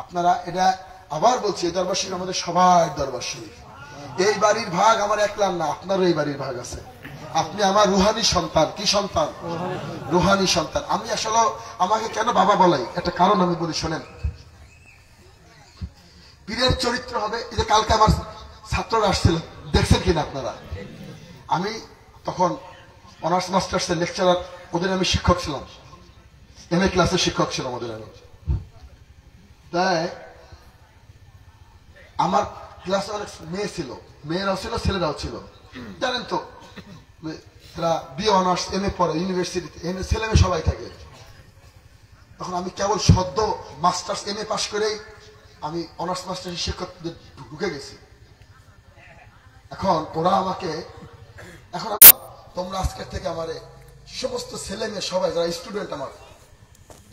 আপনারা এটা আবার বলছি, এই দরবার শরীফ আমাদের সবার দরবার শরীফ। এই বাড়ির ভাগ আমার একলার না, আপনারও এই বাড়ির ভাগ আছে। আপনি আমার রুহানি সন্তান। কি সন্তান? রুহানি সন্তান। আমি আসলে আমাকে কেন বাবা বলাই, একটা কারণ আমি বলি শোনেন। পীরের চরিত্র হবে, এই যে কালকে আমার ছাত্ররা আসছিল, দেখছেন কিনা আপনারা? আমি তখন অনার্স মাস্টার্সের লেকচারার, ওদের আমি শিক্ষক ছিলাম, MA ক্লাসের শিক্ষক ছিলাম ওদের আমি। তাই আমার ক্লাসে অনেক মেয়ে ছিল, মেয়েরাও ছিল, ছেলেরাও ছিল। জানেন তো তারা BA অনার্স MA পড়ে ইউনিভার্সিটিতে, ছেলে মেয়ে সবাই থাকে। তখন আমি কেবল সদ্য মাস্টার্স MA পাস করেই আমি অনার্স মাস্টার্সের শিক্ষকদের ঢুকে গেছি। এখন ওরা আমাকে, এখন তোমরা আজকের থেকে আমার সমস্ত ছেলে মেয়ে সবাই যারা স্টুডেন্ট আমার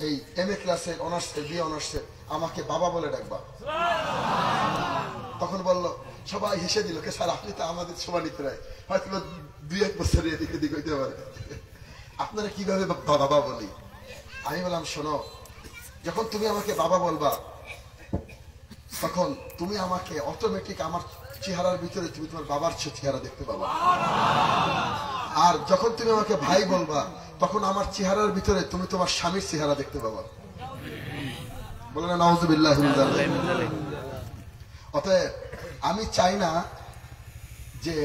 এই MA ক্লাসের, অনার্সের, BA অনার্সের, আমাকে বাবা বলে ডাকবা। তখন বললো, সবাই হেসে দিল, কে স্যার আপনি তো আমাদের সমানিত রায়, হয়তো 2-1 বছর এদিকে দিক হইতে পারে, আপনারা কিভাবে বাবা বলি? আমি বললাম, শোনো, যখন তুমি আমাকে বাবা বলবা তখন তুমি আমাকে অটোমেটিক আমার চেহারার ভিতরে তুমি তোমার বাবার চেহারা দেখতে পাবা। আর যখন তুমি আমাকে ভাই বলবা তখন আমার চেহারার ভিতরে তুমি তোমার স্বামীর চেহারা দেখতে পাবা। বলে না নাউযুবিল্লাহ। অতএব আমি চাই না যে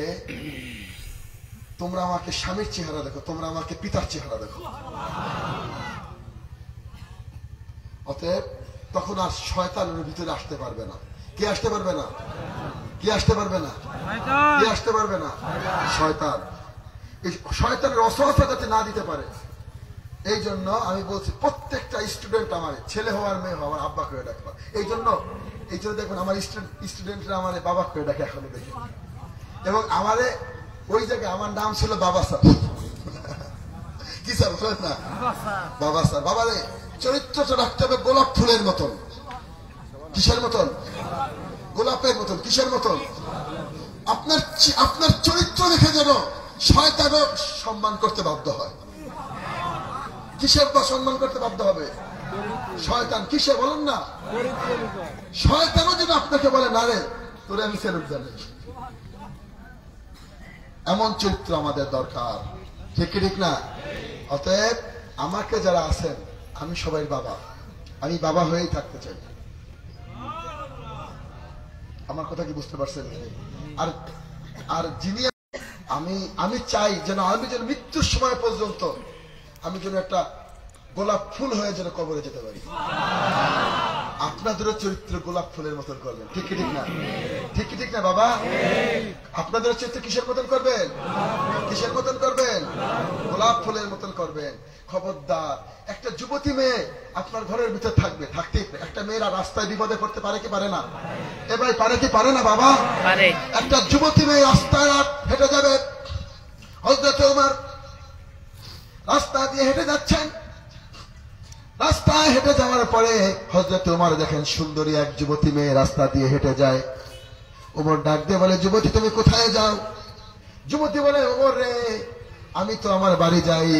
তোমরা আমাকে স্বামীর চেহারা দেখো, তোমরা আমাকে পিতার চেহারা দেখো। অতএব তখন আর শয়তানের ভিতরে আসতে পারবে না। কে আসতে পারবে না? কে আসতে পারবে না? কে আসতে পারবে না? শয়তান। এই শয়তানের অসহসা যাতে না দিতে পারে, এই জন্য আমি বলছি প্রত্যেকটা স্টুডেন্ট আমার ছেলে হওয়ার মেয়ে হওয়ার আব্বা করে ডাকবা। এই জন্য দেখুন আমার স্টুডেন্টরা আমার বাবা করে ডাকে এখনো দেখি। এবং আমারে ওই জায়গায় আমার নাম ছিল বাবা স্যার। কি স্যার বলেন না? বাবা স্যার। বাবারে চরিত্রটা রাখতে হবে গোলাপ ফুলের মতন। কিসের মতন? গোলাপের মতন। কিসের মতন? আপনার চরিত্র দেখে যেন শয়তানও সম্মান করতে বাধ্য হয়। কিসের বা সম্মান করতে বাধ্য হবে? শয়তান। কিসে বলেন না? শয়তানও যেন আপনাকে বলে, না রে তোরে আমি ফেরত জানি। এমন চরিত্র আমাদের দরকার। ঠিক ঠিক না? অতএব আমাকে যারা আছেন, আমি সবাই বাবা, আমি বাবা হয়েই থাকতে চাই। আমার কথা কি বুঝতে পারছেন? আর যিনি আমি চাই যেন আমি যেন মৃত্যুর সময় পর্যন্ত আমি যেন একটা গোলাপ ফুল হয়ে যেন কবরে যেতে পারি। আপনাদেরও চরিত্র গোলাপ ফুলের মতন করবেন। ঠিক ঠিক না? ঠিক ঠিক না বাবা? আপনাদের চরিত্র কিসের মতন করবেন? কিসের মতন করবেন? গোলাপ ফুলের মতন করবেন। খবরদার, একটা যুবতী মেয়ে আপনার ঘরের ভিতর থাকবে, থাকতেই একটা মেয়েরা রাস্তায় বিপদে পড়তে পারে কি পারে না? এ ভাই পারে কি পারে না বাবা? একটা যুবতী মেয়ে রাস্তায় হেঁটে যাবে। হযরত ওমর রাস্তা দিয়ে হেঁটে যাচ্ছেন, রাস্তায় হেঁটে যাওয়ার পরে হযরত ওমর দেখেন সুন্দরী এক যুবতী মেয়ে রাস্তা দিয়ে হেঁটে যায়। ওমর ডাক দিয়ে বলে, যুবতী তুমি কোথায় যাও? যুবতী বলে, ওমর রে আমি তো আমার বাড়ি যাই।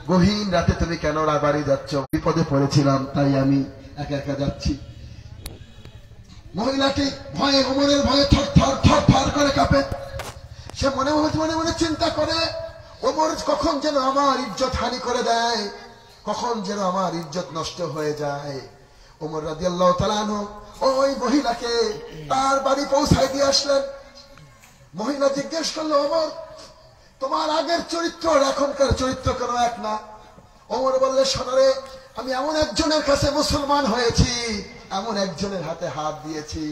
গহীন রাতে তুমি কেন বাড়ি যাচ্ছ? বিপদে পড়েছিলাম তাই আমি একা একা যাচ্ছি। মহিলাটি ভয়ে, ওমরের ভয়ে থর থর থর থর করে কাঁপে। সে মনে মনে চিন্তা করে, ওমর কখন যেন আমার ইজ্জত হানি করে দেয়, কখন যেন আমার ইজ্জত নষ্ট হয়ে যায়। ওমর রাদিয়াল্লাহু তাআলা আনহু ওই মহিলাকে তার বাড়ি পৌঁছায় দিয়ে আসলেন। মহিলা জিজ্ঞেস করলো, ওমর তোমার আগের চরিত্র আর এখনকার চরিত্র কেন এক না? ওমর বললে, শোনারে আমি এমন একজনের কাছে মুসলমান হয়েছি, এমন একজনের হাতে হাত দিয়েছি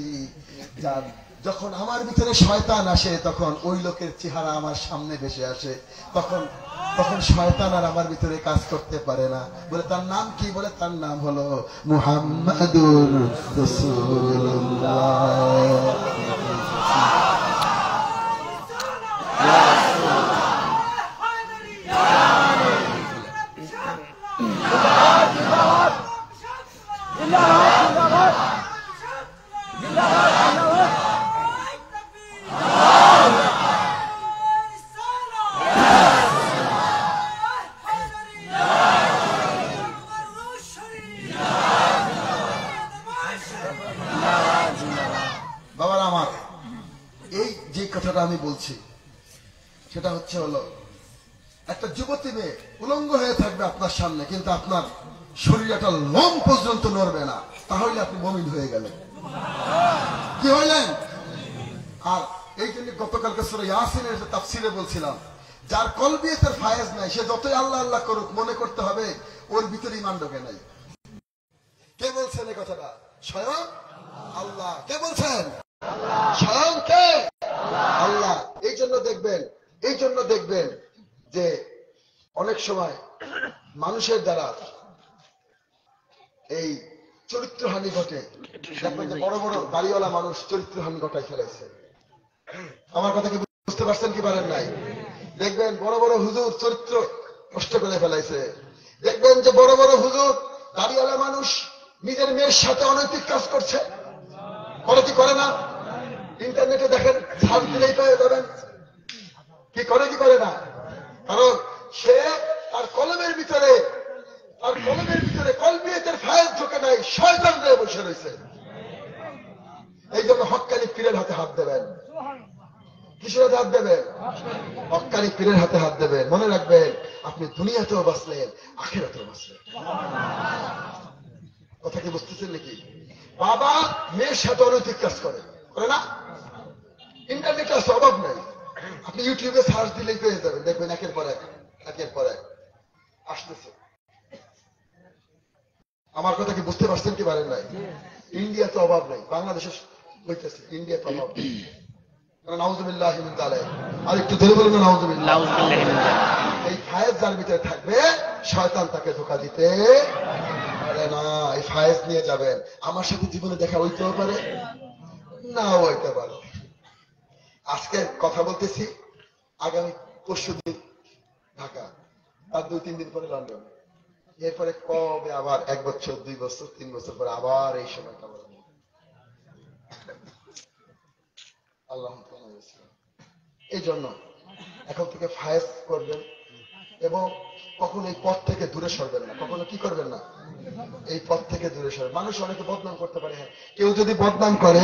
যার যখন আমার ভিতরে শয়তান আসে তখন ওই লোকের চেহারা আমার সামনে ভেসে আসে, তখন শয়তান আর আমার ভিতরে কাজ করতে পারে না। বলে তার নাম কি? বলে তার নাম হলো মুহাম্মাদুর রাসূলুল্লাহ। বাবার আমার, এই যে কথাটা আমি বলছি সেটা হলো একটা যুবতী মেয়ে উলঙ্গ হয়ে থাকবে আপনার সামনে, কিন্তু আপনার শরীর একটা লোম পর্যন্ত নড়বে না, তাহলে আপনি মুমিন হয়ে গেলেন। কি হইলেন? আর এই জন্য গতকালকে সূরা ইয়াসিনের তাফসীরে বলছিলাম, যার কলবিয়তের ফায়েজ নাই সে যতই আল্লাহ আল্লাহ করুক, মনে করতে হবে ওর ভিতরে ঈমান ঢোকে নাই। কে বলছেন এই কথাটা? স্বয়ং আল্লাহ। কে বলছেন? স্বয়ং কে? আল্লাহ। এই জন্য দেখবেন যে অনেক সময় মানুষের দ্বারা এই চরিত্রহানি ঘটে। দেখবেন যে বড় বড় বাড়িওয়ালা মানুষ চরিত্রহানি ঘটায় ফেলেছে। আমার কথা কি বুঝতে পারছেন কি পারেন নাই? দেখবেন বড় বড় হুজুর চরিত্র নষ্ট করে ফেলাইছে। দেখবেন যে বড় বড় হুজুর বাড়িওয়ালা মানুষ নিজের মেয়ের সাথে অনৈতিক কাজ করছে। করে কি করে না? ইন্টারনেটে দেখেন, সার্চ দিলেই পেয়ে যাবেন। কি করে কি করে না? কারণ সে তার কলমের ভিতরে কলবিয়তের ফায়েজ ঢোকে নাই, শয়তান দিয়ে বসে রয়েছে। এই জন্য হক্কানি পীরের হাতে হাত দেবেন। কিসের হাতে হাত দেবেন? হক্কানি পীরের হাতে হাত দেবেন। মনে রাখবেন, আপনি দুনিয়াতেও বাঁচলেন, আখিরাতেও বাঁচলেন। কথা কি বুঝতেছেন নাকি? বাবা মেয়ের সাথে অনৈতিক কাজ করে না? ইন্টারনেটে আছে, অভাব নাই। আপনি ইউটিউবে সার্চ দিলেই পেয়ে যাবেন। দেখবেন একের পর এক আসতেছে। আমার কথা কি বুঝতে পারছেন কি পারেন নাই? ইন্ডিয়াতে অভাব নাই, বাংলাদেশে হইতেছে। ইন্ডিয়াতে অভাব নেই। নাউযুবিল্লাহি মিন যালিক। আর একটু ধরে বলুন নাউযুবিল্লাহ। এই ফায়েজ যার ভিতরে থাকবে, শয়তান তাকে ধোঁকা দিতে পারে না। এই ফায়েজ নিয়ে যাবেন। আমার সাথে জীবনে দেখা হইতেও পারে, নাও হইতে পারে। আজকে কথা বলতেছি, আগামী পরশুদিন ঢাকা, আর 2-3 দিন পরে লন্ডন, এরপরে কবে আবার 1 বছর 2 বছর 3 বছর পরে আবার এই সময়টা বলবো। আল্লাহ। এই জন্য এখন থেকে ফায়েজ করবেন এবং কখনো এই পথ থেকে দূরে সরবেন না। কখনো কি করবেন না? এই পথ থেকে দূরে সরবেন। মানুষ অনেকে বদনাম করতে পারে। হ্যাঁ, কেউ যদি বদনাম করে,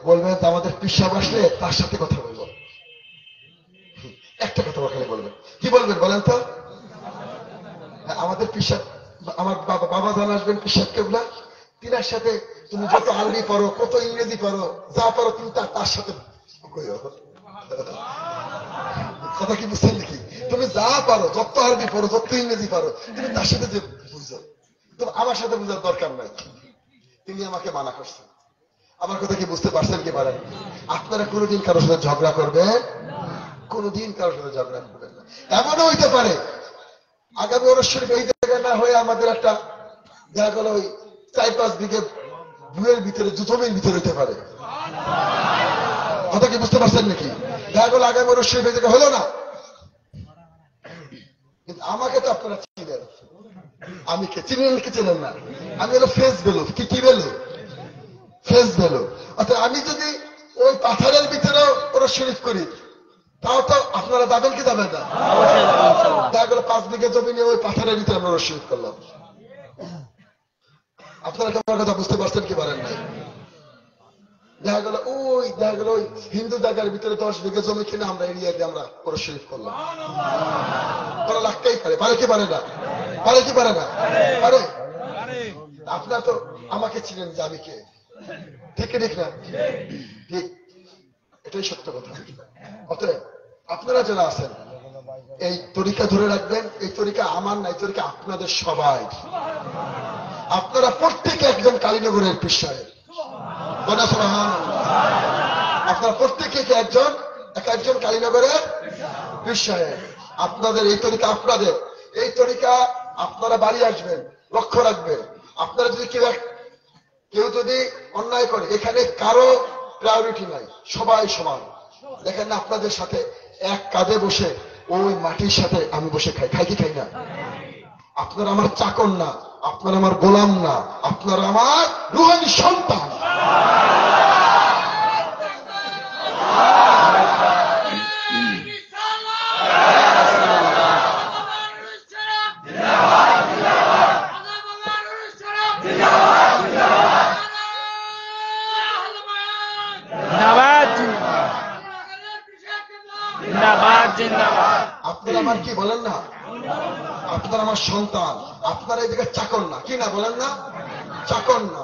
বলবেন আমাদের পিসাব আসলে তার সাথে কথা বলবো। একটা কথা ওখানে বলবেন। কি বলবেন বলেন তো? আমাদের পিসাব, আমার বাবা জান আসবেন, পিসাব কেবলা, তিনার সাথে তুমি যত আরবি পড়ো, কত ইংরেজি পড়ো, যা পারো তুমি তার সাথে কথা কি বুঝছেন নাকি? তুমি যা পারো, যত আরবি পড়ো, যত ইংরেজি পারো, তুমি তার সাথে যে বুঝো, তুমি আমার সাথে বুঝার দরকার নাই। তিনি আমাকে মানা করছেন। আমার কথা কি বুঝতে পারছেন কি পারেন? আপনারা কোনোদিন কারোর সাথে ঝগড়া করবেন, কোনোদিন কারোর সাথে ঝগড়া করবেন না। এমনও হইতে পারে আগামী ওরস শরীফ এই জায়গায় না হয়ে আমাদের একটা দেখা গেল ওই 4-5 বিঘে বুয়ের ভিতরে, জমির ভিতরে হইতে পারে। কথা কি বুঝতে পারছেন নাকি? দেখা গেল আগামী ওরস শরীফ এই জায়গায় হলো না, কিন্তু আমাকে তো আপনারা চিনেন। আমি কে চিনেন কি চিনেন না? আমি হলো ফেস ভ্যালু। কি ভ্যালু? Face value. অর্থাৎ আমি যদি ওই পাথরের ভিতরেও ওরস শরীফ করি, তাও তো আপনারা যাবেন কি যাবেন না? দেখা গেল 5 বিঘে জমি নিয়ে ওই পাথরের ভিতরে আমরা ওরস শরীফ করলাম। আপনারা আমার কথা বুঝতে পারছেন কি পারেন নাই? দেখা গেল ওই হিন্দু জায়গার ভিতরে 10 বিঘে জমি কিনে আমরা এরিয়া দিয়ে আমরা ওরস শরীফ করলাম। করা লাগতেই পারে। পারে কি পারে না? পারে কি পারে না? পারে। আপনারা তো আমাকে চিনেন যে আমি কে। ঠিক না? ঠিক, এটাই সত্য কথা। অতএব আপনারা যারা আছেন, এই তরিকা ধরে রাখবেন। এই তরিকা আমার না, এই তরিকা আপনাদের সবাই। আপনারা প্রত্যেকে একজন কালীনগরের পীর সাহেব। আপনারা প্রত্যেকে একজন কালীনগরের পীর সাহেব। আপনাদের এই তরিকা, আপনাদের এই তরিকা, আপনারা বাড়ি আসবেন, লক্ষ্য রাখবেন। আপনারা যদি কেউ যদি অন্যায় করে, এখানে কারো প্রায়োরিটি নাই, সবাই সমান। দেখেন না, আপনাদের সাথে এক কাঁধে বসে ওই মাটির সাথে আমি বসে খাই কি খাই না? আপনারা আমার চাকর না, আপনারা আমার গোলাম না, আপনারা আমার রুহানি সন্তান। আপনারা আমার কি বলেন না? আপনারা আমার সন্তান, আপনারা এদিকে চাকর না, কি না বলেন না? চাকর না।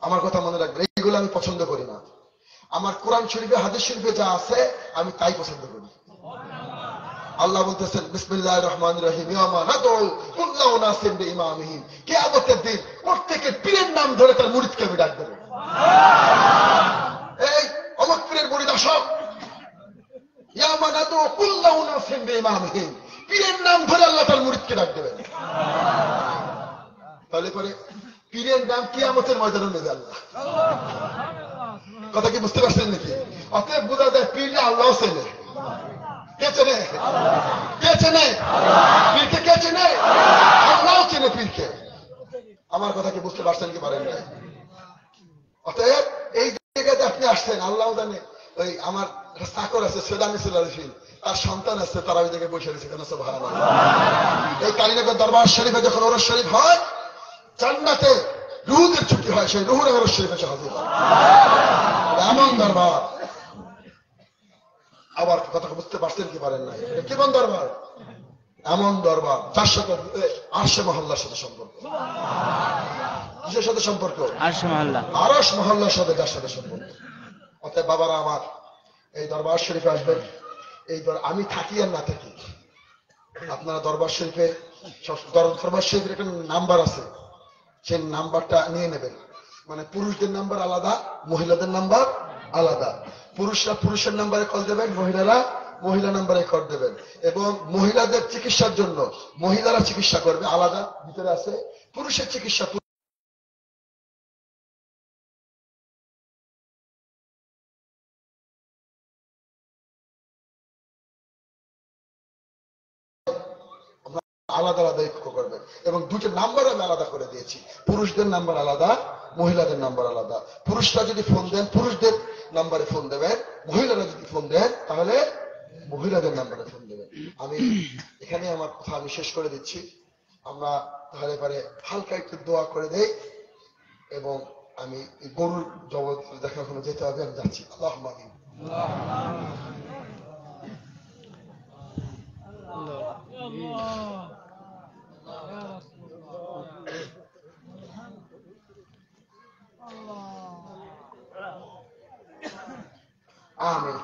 আমার কথা মনে রাখবেন, এইগুলো আমি পছন্দ করি না। আমার কোরআন শরীফে হাদিস শরীফে যা আছে আমি তাই পছন্দ করি। আল্লাহ বলতেছেন বিসমিল্লাহির রহমানির রহিম, ইয়ামা নাদউ কুল্লু নাসিম বিইমামিহিম, কিয়ামতের দিন প্রত্যেকের পীরের নাম ধরে তার মুরিদকে আমি ডাক দেব। এই অমুক পীরের মুরিদ আসো, ইয়ামা নাদউ কুল্লু নাসিম বিইমামিহিম, পীরের নাম ধরে আল্লাহ তার মুরিদকে ডাক দেবেন। তাহলে পরে পীরের নাম কিয়ামতের ময়দানে নেবে আল্লাহ। কথা কি বুঝতে পারছেন নাকি? অতএব বোঝা যায় পীর আল্লাহ চেনে। কে চেনে? কে চেনে পীরকে? কে চেনে? আল্লাহ চেনে পীরকে। আমার কথা কি বুঝতে পারছেন কি পারেন না? অতএব এই জায়গাতে আপনি আসছেন, আল্লাহ জানে। ওই আমার চাকর আছে সেদানি সিলারিফিল, তার সন্তান আছে, তারা ওই জায়গায় বসে রয়েছে। কেন? সুবহানাল্লাহ। এই কালীনগর দরবার শরীফে যখন ওরস শরীফ হয়, জান্নাতে রুহুদের ছুটি হয়, সেই রুহুরা ওরস শরীফে এসে হাজির হয়। এমন দরবার। আবার কথা বুঝতে পারছেন কি পারেন নাই? কেমন দরবার? এমন দরবার যার সাথে আরশে মহল্লার সাথে সম্পর্ক। কিসের সাথে সম্পর্ক? আরশ মহল্লার সাথে, যার সাথে সম্পর্ক। অতএব বাবারা আমার, এই দরবার শরীফে আসবেন। এই আমি থাকি আর না থাকি, আপনারা দরবার শরীফে, দরবার শরীফের একটা নাম্বার আছে, সেই নাম্বারটা নিয়ে নেবেন। মানে পুরুষদের নাম্বার আলাদা, মহিলাদের নাম্বার আলাদা। পুরুষরা পুরুষের নাম্বারে কল দেবেন, মহিলারা মহিলা নাম্বারে কল দেবেন। এবং মহিলাদের চিকিৎসার জন্য মহিলারা চিকিৎসা করবে, আলাদা ভিতরে আছে। পুরুষের চিকিৎসা আলাদা আলাদা করবেন। এবং দুটো নাম্বার আমি আলাদা করে দিয়েছি, পুরুষদের নাম্বার আলাদা, মহিলাদের নাম্বার আলাদা। পুরুষরা যদি ফোন দেন পুরুষদের নাম্বারে ফোন দেবেন, মহিলারা যদি ফোন দেন তাহলে মহিলাদের নাম্বারে ফোন দেবেন। আমি এখানে আমার কথা আমি শেষ করে দিচ্ছি। আমরা তাহলে পরে হালকা একটু দোয়া করে দেই, এবং আমি গরুর জগৎ দেখার যেতে হবে, আমি যাচ্ছি। আল্লাহুম্মা আমিন। আমিন।